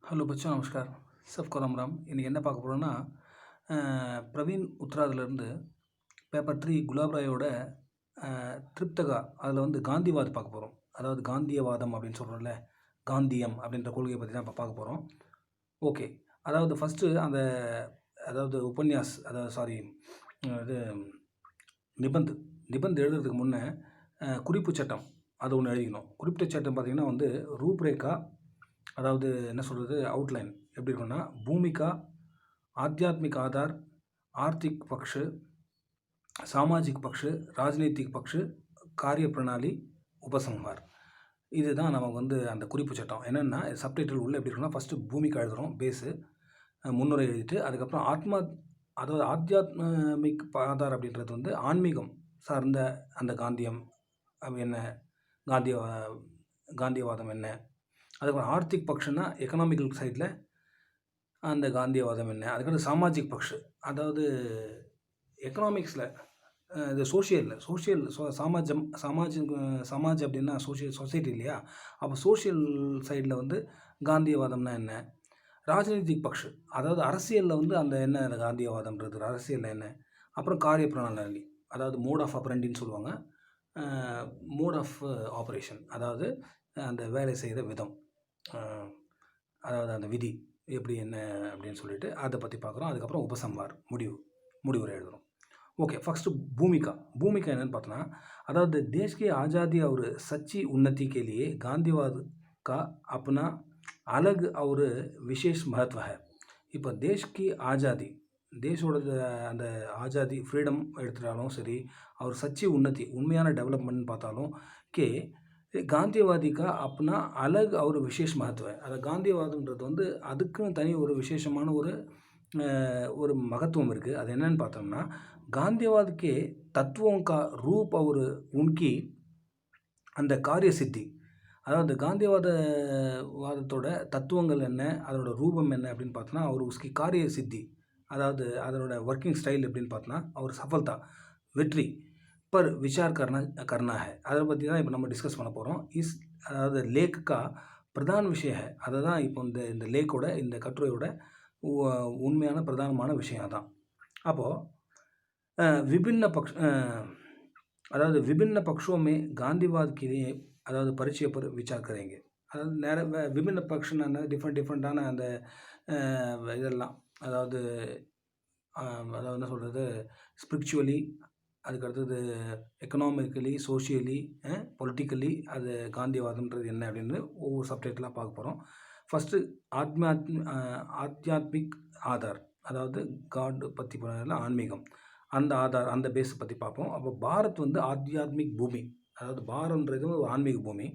Hello बच्चों नमस्कार सबको राम राम इनकी என்ன பார்க்க போகிறோன்னா பிரவீன் உத்ராதிலேருந்து பேப்பர் 3 குலாப் ராயோட ட்ரிப்தகா அதில் வந்து காந்திவாத் பார்க்க போகிறோம். அதாவது காந்தியவாதம் அப்படின்னு சொல்கிறோம்ல, காந்தியம் அப்படின்ற கொள்கையை பற்றி தான் இப்போ பார்க்க போகிறோம். ஓகே, அதாவது ஃபஸ்ட்டு அதாவது உபன்யாஸ் இது நிபந்த் நிபந்த் எழுதுறதுக்கு முன்னே குறிப்பு சட்டம் அது ஒன்று எழுதிக்கணும். குறிப்பிட்ட சட்டம் பார்த்திங்கன்னா வந்து ரூப்ரேகா, அதாவது என்ன சொல்கிறது, அவுட்லைன் எப்படி இருக்குன்னா, பூமிகா, आध्यात्मिक आधार, आर्थिक पक्ष, सामाजिक पक्ष, राजनीतिक पक्ष, कार्य प्रणाली, उपसंहार. இதுதான் நமக்கு வந்து அந்த குறிப்பு சட்டம். என்னென்னா சப்டைட்டில் உள்ள எப்படி இருக்குன்னா, ஃபஸ்ட்டு பூமிக்கு எழுதுகிறோம் பேஸு, முன்னுரை எழுதிட்டு அதுக்கப்புறம் அதாவது ஆத்தியாத்மிக் ஆதார் அப்படின்றது வந்து ஆன்மீகம் சார்ந்த அந்த காந்தியம் என்ன, காந்தியவாதம் என்ன, அதுக்கப்புறம் ஆர்த்திக் பக்ஷன்னா எக்கனாமிக்கல் சைடில் அந்த காந்தியவாதம் என்ன, அதுக்கப்புறம் சாமாஜிக் பக்ஷ, அதாவது எக்கனாமிக்ஸில் இது சோஷியல் சமாஜ் அப்படின்னா சொசைட்டி இல்லையா, அப்போ சோஷியல் சைடில் வந்து காந்தியவாதம்னா என்ன, ராஜநீதிக் பக்ஷ அதாவது அரசியலில் வந்து அந்த என்ன காந்தியவாதம்ன்றது அரசியலில் என்ன, அப்புறம் காரிய பிரணாலி அதாவது மோட் ஆஃப் ஆப்ரண்டின்னு சொல்லுவாங்க, மோட் ஆஃப் ஆப்ரேஷன் அதாவது அந்த வேலை செய்கிற விதம், அதாவது அந்த விதி எப்படி என்ன அப்படின்னு சொல்லிட்டு அதை பற்றி பார்க்குறோம். அதுக்கப்புறம் உபசம்ஹார் முடிவுரை எழுதுகிறோம். ओके, फर्स्ट भूमिका என்னன்னு பார்த்தோன்னா, अதாவது देश की आज़ादी और सच्ची उन्नति के लिए गांधीवाद का अपना अलग और विशेष महत्व है. இப்போ देश की आज़ादी, தேசோட அந்த ஆஜாதி ஃப்ரீடம் எடுத்துட்டாலும் சரி, அவர் சச்சி உன்னதி உண்மையான டெவலப்மெண்ட்னு பார்த்தாலும் கே காந்தியவாதிக்கா அப்படின்னா அலக் ஒரு விசேஷ மகத்துவம். அதை காந்தியவாதம்ன்றது வந்து அதுக்குன்னு தனி ஒரு விசேஷமான ஒரு மகத்துவம் இருக்குது. அது என்னன்னு பார்த்தோம்னா, காந்தியவாதுக்கே தத்துவம் கா ரூப் और उनकी அந்த காரிய சித்தி, அதாவது காந்தியவாதத்தோட தத்துவங்கள் என்ன, அதோட ரூபம் என்ன அப்படின்னு பார்த்தோன்னா, அவர் உஸ்கி காரிய சித்தி, அதாவது அதனோட ஒர்க்கிங் ஸ்டைல் எப்படின்னு பார்த்தோன்னா, அவர் சஃபல்தா வெற்றி पर विचार करना है. அதை பற்றி தான் இப்போ நம்ம டிஸ்கஸ் பண்ண போகிறோம். அதாவது லேக்குக்கா பிரதான விஷயம் है. அதை தான் இப்போ இந்த லேக்கோட இந்த கட்டுரையோட உண்மையான பிரதானமான விஷயம் தான். அப்போது विभिन्न पक्षों में गांधीवाद के लिए அதாவது परिचय पर विचार करेंगे. அதாவது நிறைய விபின்ன பக்ஷன்னா டிஃப்ரெண்ட்டான அந்த இதெல்லாம், அதாவது என்ன சொல்கிறது, ஸ்பிரிச்சுவலி, அதுக்கு அடுத்தது எக்கனாமிக்கலி, சோஷியலி, பொலிட்டிக்கலி அது காந்தியவாதம்ன்றது என்ன அப்படின்னு ஒவ்வொரு சப்ஜெக்ட்லாம் பார்க்க போகிறோம். ஃபஸ்ட்டு ஆத்தியாத்மிக் ஆதார், அதாவது காட் பற்றி போனதில் ஆன்மீகம், அந்த ஆதார் அந்த பேஸை பற்றி பார்ப்போம். அப்போ பாரத் வந்து ஆத்தியாத்மிக் பூமி, அதாவது பாரத்ன்றது ஒரு ஆன்மீக பூமி.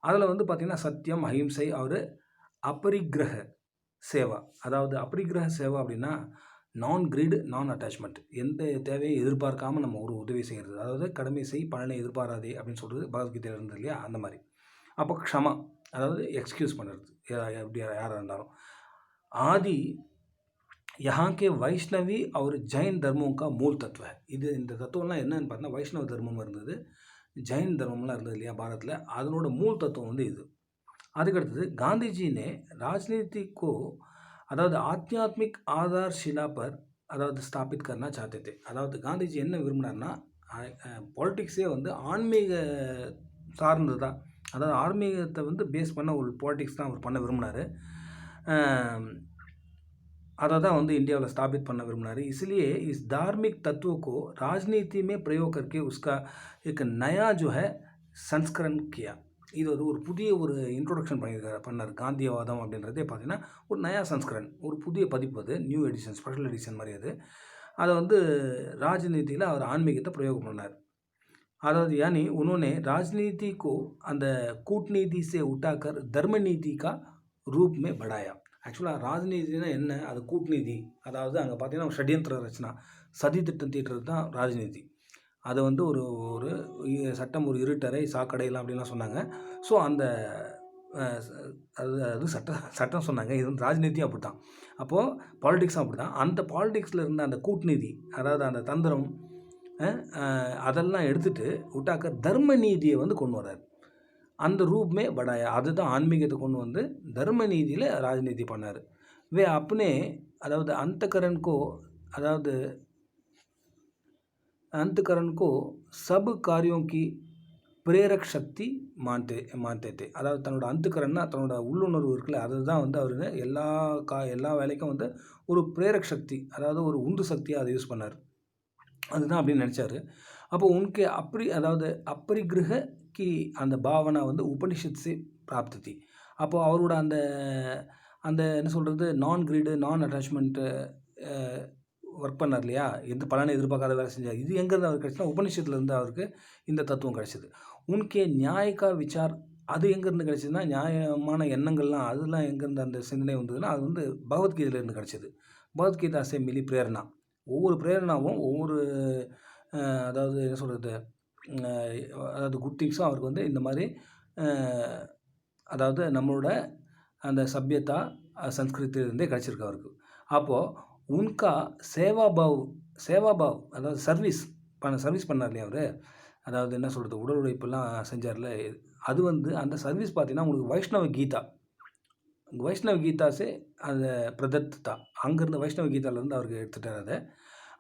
அதில் வந்து பார்த்திங்கன்னா சத்தியம், அஹிம்சை, அவர் அபரிக்கிரக சேவா, அதாவது அபரிக்கிரக சேவா அப்படின்னா நான் கிரீடு நான் அட்டாச்மெண்ட், எந்த தேவையை எதிர்பார்க்காமல் நம்ம ஒரு உதவி செய்கிறது, அதாவது கடமை செய் பலனை எதிர்பாராதே அப்படின்னு சொல்கிறது பகவத்கீதையில் இருந்தது இல்லையா, அந்த மாதிரி. அப்போ க்ஷமா, அதாவது எக்ஸ்கியூஸ் பண்ணுறது எப்படி யாராக இருந்தாலும். ஆதி யஹாங்கே வைஷ்ணவி அவர் ஜெயின் தர்மம்கா மூல் தத்துவ, இந்த தத்துவம்லாம் என்னன்னு பார்த்தோன்னா, வைஷ்ணவ தர்மம் இருந்தது, ஜெயின் தர்மம்லாம் இருந்தது இல்லையா பாரத்தில், அதனோட மூல் தத்துவம் வந்து இது. அதுக்கடுத்தது காந்திஜினே ராஜ்நீதிக்கோ அதாவது ஆத்தியாத்மிக் ஆதார் ஷிலா பர் அதாவது ஸ்தாபித் கர்னா சாத்தே தே. அதாவது காந்திஜி என்ன விரும்பினார்னா, பாலிட்டிக்ஸே வந்து ஆன்மீக சார்ந்தது தான், அதாவது ஆன்மீகத்தை வந்து பேஸ் பண்ண ஒரு பாலிட்டிக்ஸ் தான் அவர் பண்ண விரும்பினார். அதை தான் வந்து इंडियाவில் ஸ்தாபித் பண்ண விரும்பினார். इसलिए इस धार्मिक तत्व को राजनीति में प्रयोग करके उसका एक नया जो है संस्करण किया. இது ஒரு புதிய ஒரு இன்ட்ரோடக்ஷன் பண்ணார். காந்தியவாதம் அப்படின்றதே பார்த்தீங்கன்னா ஒரு நயா சன்ஸ்கரன், ஒரு புதிய பதிப்பு, அது நியூ எடிஷன், ஸ்பெஷல் எடிஷன் மாதிரி. அதை வந்து ராஜ்நீதியில் அவர் ஆன்மீகத்தை பிரயோகம் பண்ணார். அதாவது யானி உன்னோனே ராஜ்நீதிக்கு அந்த கூட்நீதி சே உட்டாக்கர் தர்ம நீதி கா ரூப் மே படாயா. ஆக்சுவலாக ராஜ்நீதினா என்ன, அது கூட்நீதி, அதாவது அங்கே பார்த்தீங்கன்னா ஷட்யந்திர ரச்சனா, சதி திட்டம் தீட்டுறது தான் ராஜ்நீதி. அதை வந்து ஒரு சட்டம், ஒரு இருட்டறை, சாக்கடைலாம் அப்படின்லாம் சொன்னாங்க. ஸோ அந்த அது சட்டம் சொன்னாங்க, இது வந்து ராஜ்நீதியும் அப்படி தான். அப்போது பாலிடிக்ஸும் அப்படி தான். அந்த பாலிடிக்ஸில் இருந்த அந்த கூட்நீதி, அதாவது அந்த தந்திரம், அதெல்லாம் எடுத்துகிட்டு விட்டாக்க தர்ம நீதியை வந்து கொண்டு வர்றார். அந்த ரூப் மே படாயா, அதுதான் ஆன்மீகத்தை கொண்டு வந்து தர்ம நீதியில் ராஜநீதி பண்ணார். வே அப்னே அதாவது அந்தகரன்கோ அதாவது अंतकरण को सब कार्यों की பிரேரக் சக்தி மான்டே அதாவது தன்னோட அந்தக்கரன்னா தன்னோட உள்ளுணர்வு இருக்குல்ல, அதுதான் வந்து அவர் எல்லா வேலைக்கும் வந்து ஒரு பிரேரக் சக்தி, அதாவது ஒரு உந்து சக்தியாக அதை யூஸ் பண்ணார். அதுதான் அப்படின்னு நினச்சாரு. அப்போ உனக்கு அப்படி அதாவது அப்பரிகிரக கி அந்த பாவனா வந்து உபனிஷத் சே பிராப்ததி. அப்போது அவரோட அந்த அந்த என்ன சொல்கிறது, நான் கிரீடு நான் அட்டாச்மெண்ட்டு ஒர்க் பண்ணார் இல்லையா, எந்த பலனை எதிர்பார்க்காத வேலை செஞ்சார். இது எங்கேருந்து அவருக்கு கிடச்சுன்னா உபனிஷத்துலேருந்து அவருக்கு இந்த தத்துவம் கிடச்சிது. உனக்கே நியாயக்கா விசார், அது எங்கேருந்து கிடச்சிதுன்னா நியாயமான எண்ணங்கள்லாம் அதெல்லாம் எங்கேருந்து அந்த சிந்தனை வந்ததுன்னா அது வந்து பகவத்கீதையிலேருந்து கிடச்சிது. பகவத்கீதா சே மிலி பிரேரணா. ஒவ்வொரு பிரேரணாவும் ஒவ்வொரு அதாவது என்ன சொல்கிறது, அதாவது குட் திங்ஸும் அவருக்கு வந்து இந்த மாதிரி அதாவது நம்மளோட அந்த சப்யதா சன்ஸ்கிருத்திலேருந்தே கிடச்சிருக்கு அவருக்கு. அப்போது உன்கா சேவாபாவ் அதாவது சர்வீஸ் பண்ணார் இல்லையா அவர், அதாவது என்ன சொல்கிறது உடல் உழைப்பெல்லாம் செஞ்சார்ல, அது வந்து அந்த சர்வீஸ் பார்த்தீங்கன்னா உங்களுக்கு வைஷ்ணவ கீதாஸே அந்த பிரதத்தா, அங்கேருந்து வைஷ்ணவ கீதாலேருந்து அவருக்கு எடுத்துட்டார் அதை.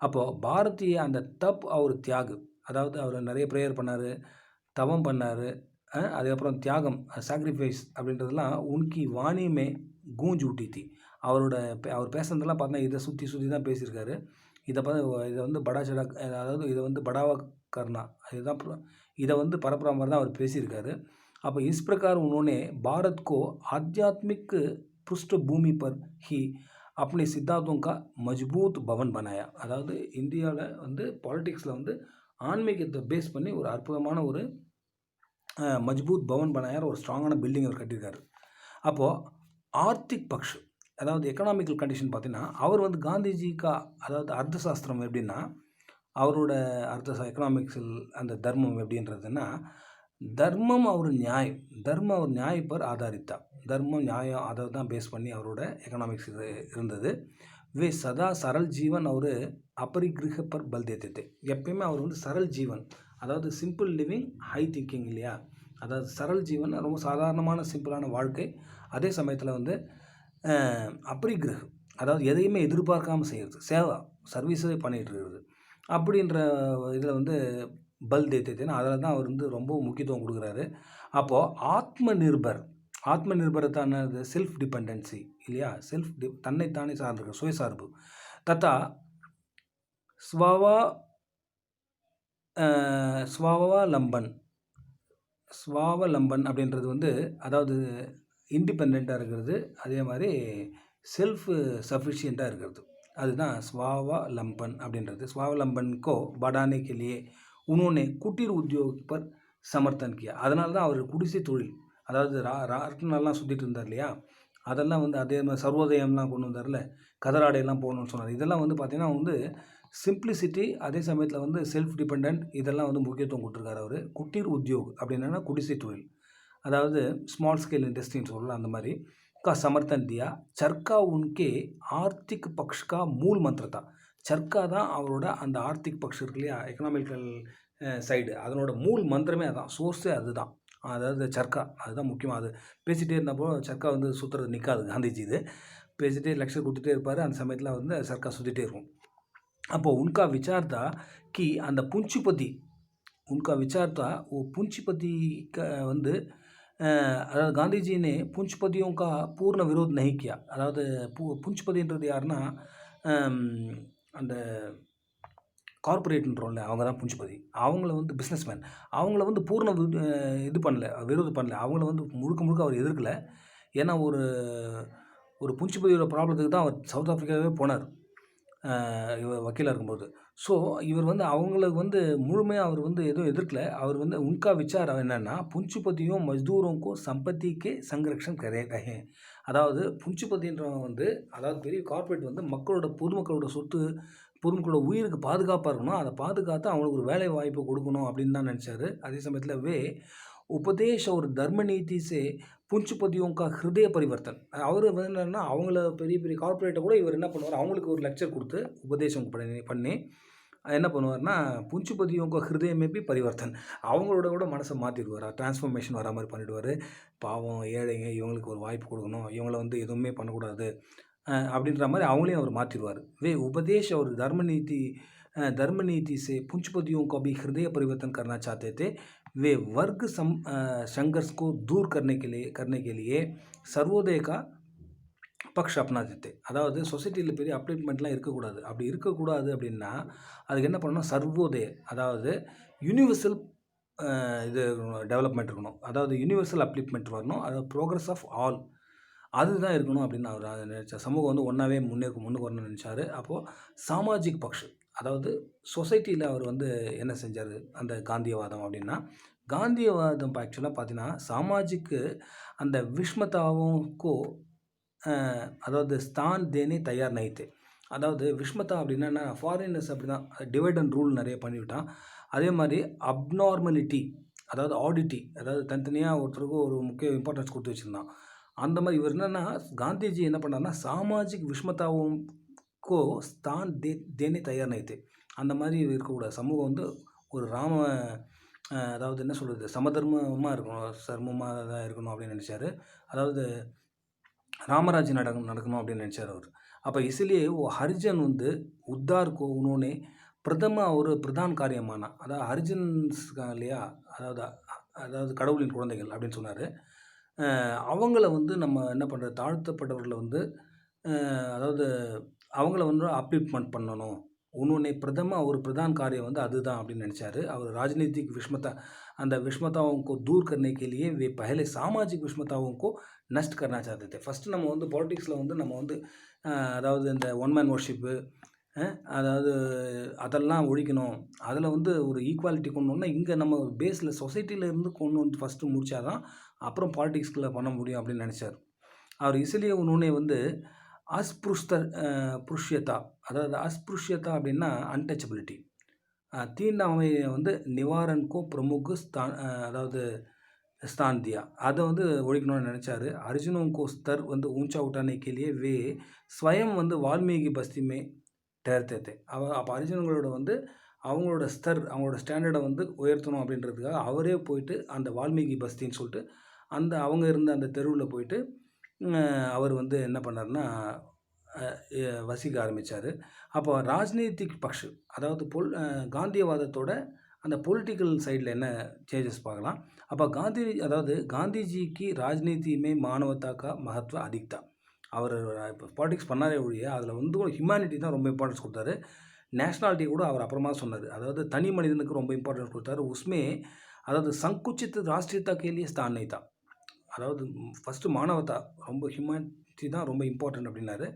அப்போது பாரதிய அந்த தப் அவர் தியாகு, அதாவது அவர் நிறைய ப்ரேயர் பண்ணார், தவம் பண்ணார், அதுக்கப்புறம் தியாகம் சாக்ரிஃபைஸ் அப்படின்றதெல்லாம் உன்கி வாணியுமே கூஞ்சு ஊட்டி. அவர் பேசுனதெல்லாம் பார்த்தா இதை சுற்றி தான் பேசியிருக்காரு. இதை வந்து படாச்சடா, அதாவது இதை வந்து படாவா கர்னா, இதுதான் இதை வந்து பரப்புற மாதிரி தான் அவர் பேசியிருக்காரு. அப்போ இஸ் பிரகார் उन्होंने भारत को आध्यात्मिक पृष्ठभूमि पर ही अपने सिद्धांतों का मजबूत भवन बनाया. அதாவது இந்தியாவில் வந்து பாலிடிக்ஸில் வந்து ஆன்மீகத்தை பேஸ் பண்ணி ஒரு அற்புதமான ஒரு மஜ்பூத் பவன் பனாயார், ஒரு ஸ்ட்ராங்கான பில்டிங் அவர் கட்டியிருக்காரு. அப்போது ஆர்த்திக் பக்ஷ் அதாவது எக்கனாமிக்கல் கண்டிஷன் பார்த்தீங்கன்னா அவர் வந்து காந்திஜிக்கா அதாவது அர்த்தசாஸ்திரம் எப்படின்னா அவரோட எக்கனாமிக்ஸில் அந்த தர்மம் எப்படின்றதுன்னா தர்மம் அவர் நியாய பர் ஆதாரித்தா, தர்மம் நியாயம் அதை தான் பேஸ் பண்ணி அவரோட எக்கனாமிக்ஸ் இருந்தது. வே சதா சரல் ஜீவன் அவர் அபரிகிரக பர் பல் தேத்தே. எப்பயுமே அவர் வந்து சரல் ஜீவன், அதாவது சிம்பிள் லிவிங் ஹை திங்கிங் இல்லையா, அதாவது சரல் ஜீவன் ரொம்ப சாதாரணமான சிம்பிளான வாழ்க்கை, அதே சமயத்தில் வந்து அபரிகிரகம் அதாவது எதையுமே எதிர்பார்க்காமல் செய்கிறது, சேவா சர்வீஸே பண்ணிகிட்டு இருக்கிறது அப்படின்ற இதில் வந்து பல் தேத்தேன்னு அதில் தான் அவர் வந்து ரொம்ப முக்கியத்துவம் கொடுக்குறாரு. அப்போது ஆத்ம நிர்பரத்தான செல்ஃப் டிபெண்டன்சி இல்லையா, தன்னைத்தானே சார்ந்திருக்க சுயசார்பு தத்தா ஸ்வாவலம்பன் அப்படின்றது வந்து அதாவது இண்டிபெண்ட்டாக இருக்கிறது, அதே மாதிரி செல்ஃப் சஃபிஷியண்ட்டாக இருக்கிறது, அதுதான் ஸ்வாவலம்பன் அப்படின்றது. ஸ்வாவலம்பன்கோ படானே के लिए उन्होंने कुटीर उद्योग पर समर्थन किया. அதனால தான் அவர் குடிசை தொழில், அதாவது ராட்னெல்லாம் சுற்றிட்டு இருந்தார் இல்லையா, அதெல்லாம் வந்து அதே மாதிரி சர்வோதயம்லாம் கொண்டு வந்தார்ல, கதராடையெல்லாம் போகணுன்னு சொன்னார். இதெல்லாம் வந்து பார்த்திங்கன்னா வந்து சிம்பிளிசிட்டி, அதே சமயத்தில் வந்து செல்ஃப் டிபெண்ட், இதெல்லாம் வந்து முக்கியத்துவம் கொடுத்துருக்காரு அவர். குட்டீர் உத்தியோக் அப்படின்னா குடிசை தொழில், அதாவது ஸ்மால் ஸ்கேல் இண்டஸ்ட்ரின்னு சொல்லலாம், அந்த மாதிரி का समर्थन दिया. चरखा उनके आर्थिक पक्ष का मूल मंत्र था. சர்க்கா தான் அவரோட அந்த ஆர்த்திக் பக்ஷம் இருக்கு இல்லையா, எக்கனாமிக்கல் சைடு, அதனோட மூல் மந்திரமே அதான், சோர்ஸே அதுதான், அதாவது சர்க்கா அதுதான் முக்கியமாக. அது பேசிகிட்டே இருந்தப்போ சர்க்கா வந்து சுற்றுறது நிற்காது, காந்திஜி இது பேசிகிட்டே லெக்சர் கொடுத்துட்டே இருப்பார், அந்த சமயத்தில் வந்து சர்க்கா சுற்றிட்டே இருக்கும். அப்போது உன்கா விசார்த்தா கி அந்த புஞ்சிபதி வந்து அதாவது காந்திஜினே புஞ்சிபதியும் கா பூர்ண விரோத் நஹி கியா. அதாவது புஞ்சிபதின்றது யாருன்னா அந்த கார்பரேட்ன்றோம்ல, அவங்க தான் புஞ்சிபதி. அவங்கள வந்து பிஸ்னஸ்மேன், அவங்கள வந்து பூர்ண விரோதம் பண்ணல, அவங்கள வந்து முழுக்க அவர் எதிர்க்கலை. ஏன்னா ஒரு புஞ்சிபதியோட ப்ராப்ளத்துக்கு தான் அவர் சவுத் ஆஃப்ரிக்காவே போனார் இவர் வக்கீலாக இருக்கும்போது. ஸோ இவர் வந்து அவங்களுக்கு வந்து முழுமையாக அவர் வந்து எதுவும் எதிர்க்கலை. அவர் வந்து உன்கா விசாரம் என்னென்னா புஞ்சிபதியும் மஸ்தூரோக்கும் சம்பத்திக்கே சங்கரக்ஷன் ரஹே. அதாவது புஞ்சிபதின்றவன் வந்து அதாவது பெரிய கார்பரேட் வந்து பொதுமக்களோட சொத்து, பொதுமக்களோட உயிருக்கு பாதுகாப்பாக இருக்கணும், அதை பாதுகாத்து அவங்களுக்கு ஒரு வேலை வாய்ப்பு கொடுக்கணும் அப்படின்னு தான் நினச்சாரு. அதே சமயத்தில் உபதேஷ் ஒரு தர்ம நீதி சே புஞ்சிபதியோங்கா ஹிருதய பரிவர்த்தன். அவர் வந்து என்னென்னா அவங்கள பெரிய கார்பரேட்டை கூட இவர் என்ன பண்ணுவார், அவங்களுக்கு ஒரு லெக்சர் கொடுத்து உபதேசம் பண்ணி என்ன பண்ணுவார்னா, புஞ்சுபதியோங்க ஹிருதய மே பி பரிவர்த்தன். அவங்களோட கூட மனச மாத்திருவாரு. டிரான்ஸ்ஃபர்மேஷன் வரா மாரி பண்ணிடுவாரு. பாவம் ஏழைங்க, இவங்களுக்கு ஒரு வாய்ப்பு குடுக்கணும். இவங்கள வந்து எதுவுமே பண்ணக்கூடாது. அப்படின்ற மாரி அவங்களையும் அவர் மாத்திருவாரு. वे उपदेश और धर्म नीति से पूंजीपतियों को भी हृदय परिवर्तन करना चाहते थे। वे संघर्ष को दूर करने के लिए सर्वोदय का பக்ஷ அப்னாதித்தே. அதாவது சொசைட்டில பெரிய அப்ளிப்மெண்ட்லாம் இருக்கக்கூடாது. அப்படி இருக்கக்கூடாது அப்படின்னா, அதுக்கு என்ன பண்ணணும், சர்வோதய அதாவது யுனிவர்சல் இது டெவலப்மெண்ட் இருக்கணும். அதாவது யுனிவர்சல் அப்லிப்மெண்ட் வரணும். அதாவது ப்ரோக்ரஸ் ஆஃப் ஆல் அதுதான் இருக்கணும் அப்படின்னு அவர் நினைச்சார். சமூகம் வந்து ஒன்றாவே முன்னுக்கு வரணும்னு நினச்சாரு. அப்போது சாமாஜிக் பக்ஷ் அதாவது சொசைட்டியில் அவர் வந்து என்ன செஞ்சார் அந்த காந்தியவாதம் அப்படின்னா, காந்தியவாதம் ஆக்சுவலாக பார்த்தீங்கன்னா சாமாஜிக்கு அந்த விஷ்மதாவுக்கோ அதாவது ஸ்தான் தேனே தயார் நைத்தே. அதாவது விஷ்மதா அப்படின்னா ஃபாரினர்ஸ் அப்படி தான் டிவைட் அண்ட் ரூல் நிறைய பண்ணிவிட்டான். அதே மாதிரி அப்நார்மலிட்டி அதாவது ஆடிட்டி அதாவது தனித்தனியாக ஒருத்தருக்கு ஒரு முக்கிய இம்பார்ட்டன்ஸ் கொடுத்து வச்சுருந்தான். அந்த மாதிரி இவர் என்னென்னா காந்திஜி என்ன பண்ணார்னா சாமாஜிக் விஷ்மதாவுக்கோ ஸ்தான் தேனே தயார் நைத்தே. அந்த மாதிரி இருக்கக்கூடாது. சமூகம் வந்து ஒரு அதாவது என்ன சொல்கிறது சமதர்மமாக இருக்கணும், சர்மமாக தான் இருக்கணும் அப்படின்னு நினச்சாரு. அதாவது रामराज्य நடக்கணும் அப்படின்னு நினச்சார் அவர். அப்போ इसलिए वो हरिजन வந்து उद्धार को उन्होंने ஒரு பிரதான் காரியமானா அதாவது ஹரிஜன்ஸ் இல்லையா, அதாவது அதாவது கடவுளின் குழந்தைகள் அப்படின்னு சொன்னார். அவங்கள வந்து நம்ம என்ன பண்ணுறது தாழ்த்தப்பட்டவர்களை வந்து அதாவது அவங்கள வந்து அப்லிப்மெண்ட் பண்ணணும். उन्होंने ஒரு பிரதான் காரியம் வந்து அதுதான் அப்படின்னு நினச்சாரு. அவர் राजनीतिक विषमता அந்த विषमताओं को दूर करने के लिए वे पहले सामाजिक विषमताओं को नष्ट करना चाहते थे. ஃபஸ்ட்டு நம்ம வந்து பாலிடிக்ஸில் வந்து நம்ம வந்து அதாவது இந்த ஒன் மேன் வர்ஷிப்பு அதாவது அதெல்லாம் ஒழிக்கணும். அதில் வந்து ஒரு ஈக்குவாலிட்டி கொண்டு வரணும்னா இங்கே நம்ம பேஸில் சொசைட்டியில் இருந்து கொண்டு வந்து ஃபஸ்ட்டு முடித்தா தான் அப்புறம் பாலிடிக்ஸ்குள்ளே பண்ண முடியும் அப்படின்னு நினச்சார். அவர் இசிலியே உன்னொன்னே வந்து புருஷ்யதா அதாவது அஸ்பிருஷ்யதா அப்படின்னா அன்டச்சபிலிட்டி தீண்டாமையை வந்து நிவாரண்கோ பிரமுக அதாவது ஸ்தான் தியா அதை வந்து ஒழிக்கணும்னு நினச்சாரு. அர்ஜுனோங்கோ ஸ்தர் வந்து ஊஞ்சா உட்டானே கேலியே வே ஸ்வயம் வந்து வால்மீகி பஸ்திமே டேர்த்தே. அப்போ அர்ஜுனங்களோட வந்து அவங்களோட அவங்களோட ஸ்டாண்டர்டை வந்து உயர்த்தணும் அப்படின்றதுக்காக அவரே போயிட்டு அந்த வால்மீகி பஸ்தின்னு சொல்லிட்டு அவங்க இருந்த அந்த தெருவில் போயிட்டு அவர் வந்து என்ன பண்ணார்னா வசிக்க ஆரம்பித்தார். அப்போ ராஜ்நீதிக் பக்ஷ் அதாவது காந்தியவாதத்தோட அந்த பொலிட்டிக்கல் சைடில் என்ன சேஞ்சஸ் பார்க்கலாம். அப்போ அதாவது காந்திஜிக்கு ராஜ்நீதியுமே மானவத்தாக்கா மகத்துவ அதிக்தா. அவர் இப்போ பாலிடிக்ஸ் பண்ணாரே ஒழிய அதில் வந்து ஹியூமனிட்டி தான் ரொம்ப இம்பார்ட்டன்ஸ் கொடுத்தாரு. நேஷ்னாலிட்டி கூட அவர் அப்புறமா சொன்னார். அதாவது தனி மனிதனுக்கு ரொம்ப இம்பார்ட்டன்ஸ் கொடுத்தாரு. உஸ்மே அதாவது சங்குச்சித் ராஷ்ட்ரியத்தா கேலியே ஸ்தான் நைத்தா. அதாவது ஃபஸ்ட்டு மானவத்தா ரொம்ப ஹியூமனிட்டி தான் ரொம்ப இம்பார்ட்டன்ட் அப்படின்னாரு.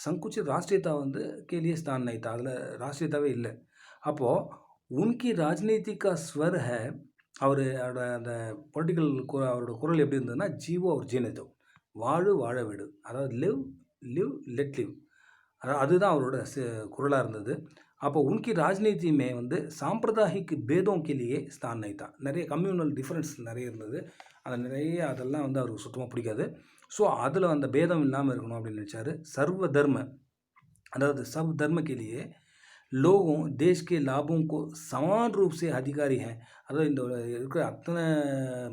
संकुचित राष्ट्रीयता வந்து கேலியே ஸ்தான் नहीं था அதில் ராஷ்ட்ரியத்தாவே இல்லை. அப்போது உன்கி ராஜ்நீதி கா ஸ்வர் ஹை அவரோட அந்த பொலிட்டிக்கல் அவரோட குரல் எப்படி இருந்ததுன்னா ஜீவோ அவர் ஜீனதோ வாழு வாழ விடு அதாவது லிவ் லெட் லிவ் அதாவது அதுதான் அவரோட குரலாக இருந்தது. அப்போ உன்கி ராஜ்நீதியுமே வந்து சாம்பிரதாயிக் பேதம் கேலியே ஸ்தான் नहीं था. நிறைய கம்யூனல் டிஃப்ரென்ஸ் நிறைய இருந்தது. அதெல்லாம் வந்து அவருக்கு சுத்தமாக பிடிக்காது. ஸோ அதில் அந்த பேதம் இல்லாமல் இருக்கணும் அப்படின்னு நினச்சாரு. சர்வ தர்ம அதாவது सब धर्म के लिए लोगों देश के लाभों को समान रूप से अधिकारी हैं. அதாவது இந்த இருக்கிற அத்தனை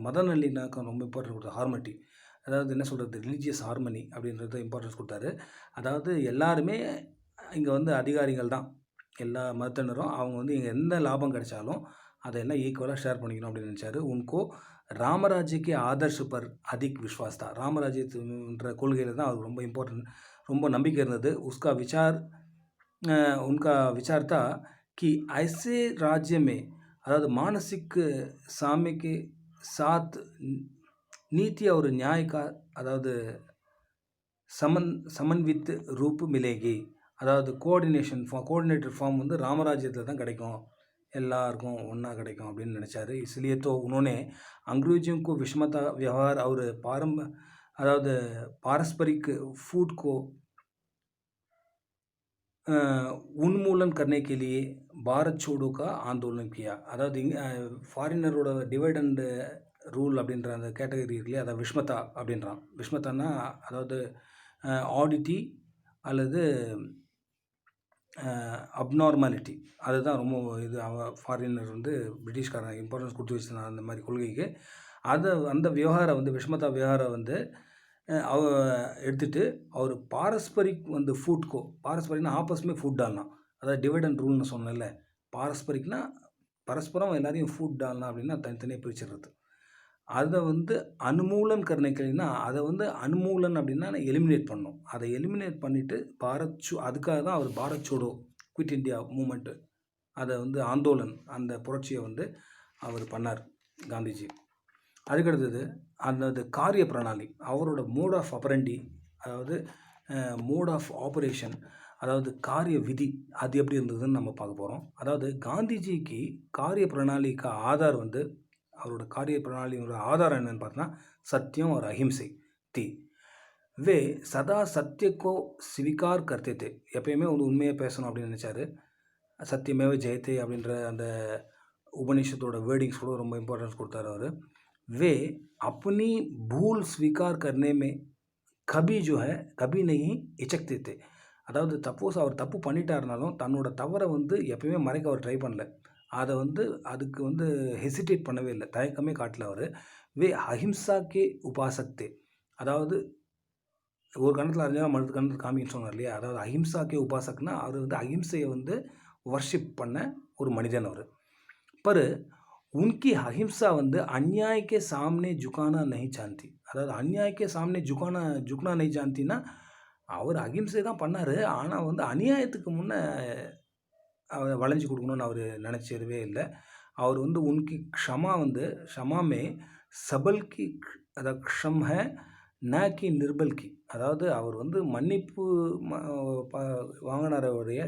மத நல்லிணக்கம் ரொம்ப இம்பார்ட்டன்ஸ் கொடுத்தாரு. ஹார்மனி அதாவது என்ன சொல்கிறது ரிலீஜியஸ் ஹார்மனி அப்படின்றத இம்பார்ட்டன்ஸ் கொடுத்தாரு. அதாவது எல்லாருமே இங்கே வந்து அதிகாரிகள் தான். எல்லா மதத்தினரும் அவங்க வந்து இங்கே எந்த லாபம் கிடைச்சாலும் அதை எல்லாம் ஈக்குவலாக ஷேர் பண்ணிக்கணும் அப்படின்னு நினச்சாரு. உன்கோ ராமராஜ்யக்கே ஆதர்ஷ் பர் அதிக் விஸ்வாஸ் தான். ராமராஜ்யத்துன்ற கொள்கையில் தான் அவருக்கு ரொம்ப இம்பார்ட்டன்ட் ரொம்ப நம்பிக்கை இருந்தது. उनका विचार था कि ऐसे राज्य में अर्थात मानसिक साम्य के साथ नीति और न्याय का अर्थात समन्वित रूप मिलेगी. அதாவது கோஆர்டினேட்டர் ஃபார்ம் வந்து ராமராஜ்யத்தில் தான் கிடைக்கும், எல்லாருக்கும் ஒன்றா கிடைக்கும் அப்படின்னு நினச்சாரு. इसलिए तो उन्होंने अंग्रेजों को विषमता व्यवहार और अதாவது पारस्परिक फूट को उन्मूलन करने के लिए பாரத் சோடோ கா ஆந்தோலன் கியா. அதாவது ஃபாரினரோட டிவைட் அண்ட் ரூல் அப்படின்ற அந்த கேட்டகரி இருக்குல்லையே அதை விஷ்மதா அப்படின்றான். விஷ்மதான்னா அதாவது ஆடிட்டி அல்லது அப்நார்மாலிட்டி அதுதான் ரொம்ப இது ஃபாரினர் வந்து பிரிட்டிஷ்காரன் இம்பார்ட்டன்ஸ் கொடுத்து வச்சுருந்தான் அந்த மாதிரி கொள்கைக்கு. அந்த விவகாரம் வந்து விஷ்மதா விவகாரம் வந்து அவ எடுத்துகிட்டு அவர் பாரஸ்பரிக் வந்து ஃபுட் பாரஸ்பரிக்னா ஆப்பஸ் ஃபுட் டால்னா, அதாவது டிவைட் அண்ட் ரூல்னு சொன்னேன்ல. பாரஸ்பரிக்னா பரஸ்பரம் எல்லாரையும் ஃபுட் டால்னா அப்படின்னா தனித்தனியாக பிரிச்சிடுறது. அதை வந்து அனுமூலன் கருணைக்கலைன்னா அதை வந்து அனுமூலன் அப்படின்னா எலிமினேட் பண்ணணும். அதை எலிமினேட் பண்ணிவிட்டு அதுக்காக தான் அவர் பாரத் சோடோ குவிட் இண்டியா மூமெண்ட்டு அதை வந்து ஆந்தோலன் அந்த புரட்சியை வந்து அவர் பண்ணார் காந்திஜி. அதுக்கடுத்தது அந்த காரிய பிரணாலி அவரோட மோட் ஆஃப் ஆப்பரண்டி, அதாவது மோட் ஆஃப் ஆப்ரேஷன், அதாவது காரிய விதி அது எப்படி இருந்ததுன்னு நம்ம பார்க்க போகிறோம். அதாவது காந்திஜிக்கு காரிய பிரணாலிக்கு ஆதார் வந்து அவரோட காரிய பிரணாலியோட ஆதாரம் என்னென்னு பார்த்தோன்னா சத்தியம் ஒரு அஹிம்சை தி. வே சதா சத்தியக்கோ ஸ்வீகார் கர்த்தே தே, எப்பயுமே வந்து உண்மையை பேசணும் அப்படின்னு நினச்சாரு. சத்தியமேவ ஜெயத்தே அப்படின்ற அந்த உபநிஷத்தோட வேர்டிங்ஸ் கூட ரொம்ப இம்பார்ட்டன்ஸ் கொடுத்தாரு அவர். वे अपनी भूल स्वीकार करने में कभी जो है कभी नहीं हिचकते थे. அதாவது சப்போஸ் அவர் தப்பு பண்ணிட்டாருனாலும் தன்னோட தவறை வந்து எப்பயுமே மறைக்க அவர் ட்ரை பண்ணல. அதை வந்து அதுக்கு வந்து ஹெசிடேட் பண்ணவே இல்லை, தயக்கமே காட்டல அவர். வே அஹிம்சாக்கே உபாசக்தே, அதாவது ஒரு கணத்தில் அறிஞ்சாலும் மறு கணத்தில் காமின்னு சொன்னார் இல்லையா. அதாவது அஹிம்சாக்கே உபாசக்னா அவர் வந்து அஹிம்சையை வந்து வர்ஷிப் பண்ண ஒரு மனிதன் அவர். பர் उनकी अहिंसा வந்து अन्याय सामने झुकाना नहीं जानती. அதாவது अन्याय सामने झुकना नहीं जानतीன்னா அவர் அகிம்சை தான் பண்ணார். ஆனால் வந்து அநியாயத்துக்கு முன்னே அவர் வளைஞ்சு கொடுக்கணும்னு அவர் நினச்சதவே இல்லை. அவர் வந்து உன்கி க்ஷமா வந்து க்ஷமாமே சபல்கி, அதாவது க்ஷம் ஹே ந கி நிர்பல்கி, அதாவது அவர் வந்து மன்னிப்பு வாங்கினாரவுடைய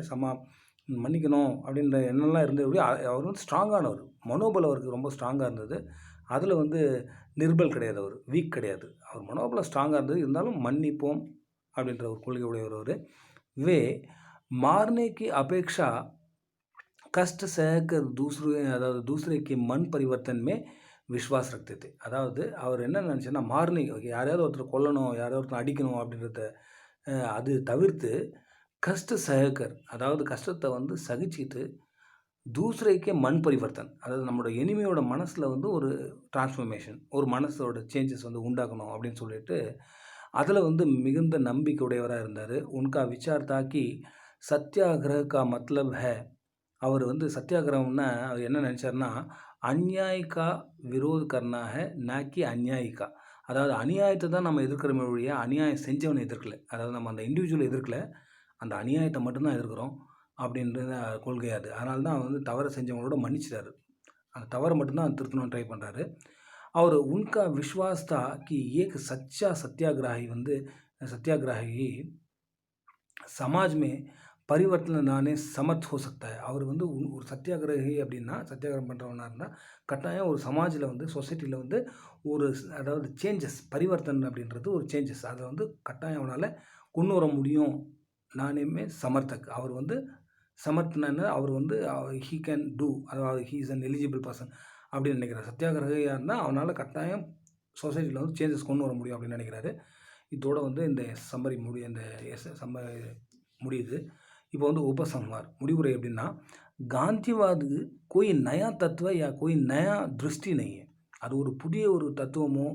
மன்னிக்கணும் அப்படின்ற எண்ணம்லாம் இருந்தது. அவர் வந்து ஸ்ட்ராங்கானவர், மனோபலம் அவருக்கு ரொம்ப ஸ்ட்ராங்காக இருந்தது. அதில் வந்து நிர்பல் கிடையாது, அவர் வீக் கிடையாது, அவர் மனோபலம் ஸ்ட்ராங்காக இருந்தது. இருந்தாலும் மன்னிப்போம் அப்படின்ற ஒரு கொள்கை உடையவர் அவர். வே மார்னே கி அபேக்ஷா கஷ்ட सहकर அதாவது दूसरे के मन परिवर्तन में विश्वास रखते थे. அதாவது அவர் என்ன நினச்சாருன்னா மார்னி யாரையாவது ஒருத்தர் கொல்லணும், யாராவது ஒருத்தர் அடிக்கணும் அப்படின்றத அது தவிர்த்து கஷ்ட சஹகர், அதாவது கஷ்டத்தை வந்து சகிச்சுட்டு தூசரைக்கே மண் பரிவர்த்தன், அதாவது நம்மளோட எனிமையோட மனசில் வந்து ஒரு டிரான்ஸ்ஃபர்மேஷன், ஒரு மனசோட சேஞ்சஸ் வந்து உண்டாக்கணும் அப்படின்னு சொல்லிட்டு அதில் வந்து மிகுந்த நம்பிக்கையுடையவராக இருந்தார். உன்கா விசார் தாக்கி சத்தியாகிரக கா மத்லப் ஹே, அவர் வந்து சத்தியாகிரகம்னா அவர் என்ன நினச்சார்னா அந்நியாயிக்கா விரோத் கர்னா ஹே நாக்கி அந்நியாயிக்கா, அதாவது அநியாயத்தை தான் நம்ம எதிர்க்கிறோமே ஒழிய அநியாயம் செஞ்சவனை எதிர்க்கலை. அதாவது நம்ம அந்த இண்டிவிஜுவலை எதிர்க்கலை, அந்த அநியாயத்தை மட்டும்தான் எதிர்க்கிறோம் அப்படின்றது கொள்கை அது. அதனால தான் வந்து தவறை செஞ்சவங்களோட மன்னிச்சிட்டாரு, அந்த தவறை மட்டும்தான் திருத்தணும்னு ட்ரை பண்ணுறாரு அவர். உன்கா விஸ்வாஸ்தா கி ஏக் சச்சா சத்தியாகிராகி வந்து சத்தியாகிராகி சமாஜ்மே பரிவர்த்தனை நானே சமர்த் ஹோ சக்தா. அவர் வந்து ஒரு சத்தியாகிரகி அப்படின்னா சத்தியாகிரகம் பண்ணுறவனாக இருந்தால் கட்டாயம் ஒரு சமாஜில் வந்து சொசைட்டியில் வந்து ஒரு அதாவது சேஞ்சஸ், பரிவர்த்தனை அப்படின்றது ஒரு சேஞ்சஸ், அதை வந்து கட்டாயம் அவனால் கொண்டு வர முடியும். நானேமே சமர்த்தக், அவர் வந்து சமர்த்தன அவர் வந்து ஹீ கேன் டூ, அதாவது he is an eligible person அப்படின்னு நினைக்கிறார். சத்தியாகிரகியாக இருந்தால் அவனால் கட்டாயம் சொசைட்டியில் வந்து சேஞ்சஸ் கொண்டு வர முடியும் அப்படின்னு நினைக்கிறாரு. இதோட வந்து இந்த சம்மரி முடியுது. இப்போ வந்து உபசம்ஹார் முடிவுரை எப்படின்னா காந்திவாது கோய் நயா தத்துவ யா கோய் நயா திருஷ்டி நெய், அது ஒரு புதிய ஒரு தத்துவமோ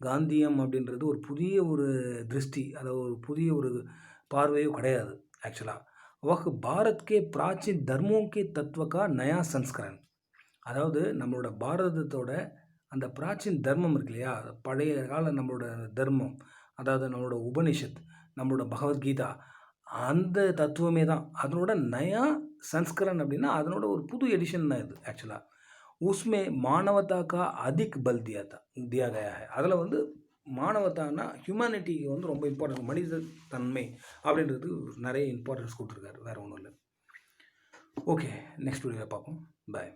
காந்தியம் அப்படின்றது ஒரு புதிய ஒரு திருஷ்டி, அதாவது ஒரு புதிய ஒரு பார்வையோ கிடையாது. ஆக்சுவலாக वह भारत के प्राचीन धर्मों के तत्व का नया संस्करण, அதாவது நம்மளோட பாரதத்தோட அந்த பிராச்சீன் தர்மம் இருக்கு இல்லையா, பழைய கால நம்மளோட தர்மம், அதாவது நம்மளோட உபனிஷத், நம்மளோட பகவத்கீதா, அந்த தத்துவமே தான் அதனோட நயா சன்ஸ்கரன் அப்படின்னா அதனோட ஒரு புது எடிஷன் தான் இது. ஆக்சுவலாக உஸ்மே மானவதாக்கா அதிக் பல் தியா கயா ஹை, அதில் வந்து மானவத்தானா ஹியூமனிட்டிக்கு வந்து ரொம்ப இம்பார்ட்டன்ஸ், மனித தன்மை அப்படின்றது நிறைய இம்பார்ட்டன்ஸ் கொடுத்துருக்காரு, வேறு ஒன்றும் இல்லை. ஓகே, நெக்ஸ்ட் வீடியோவில் பார்ப்போம். பாய்.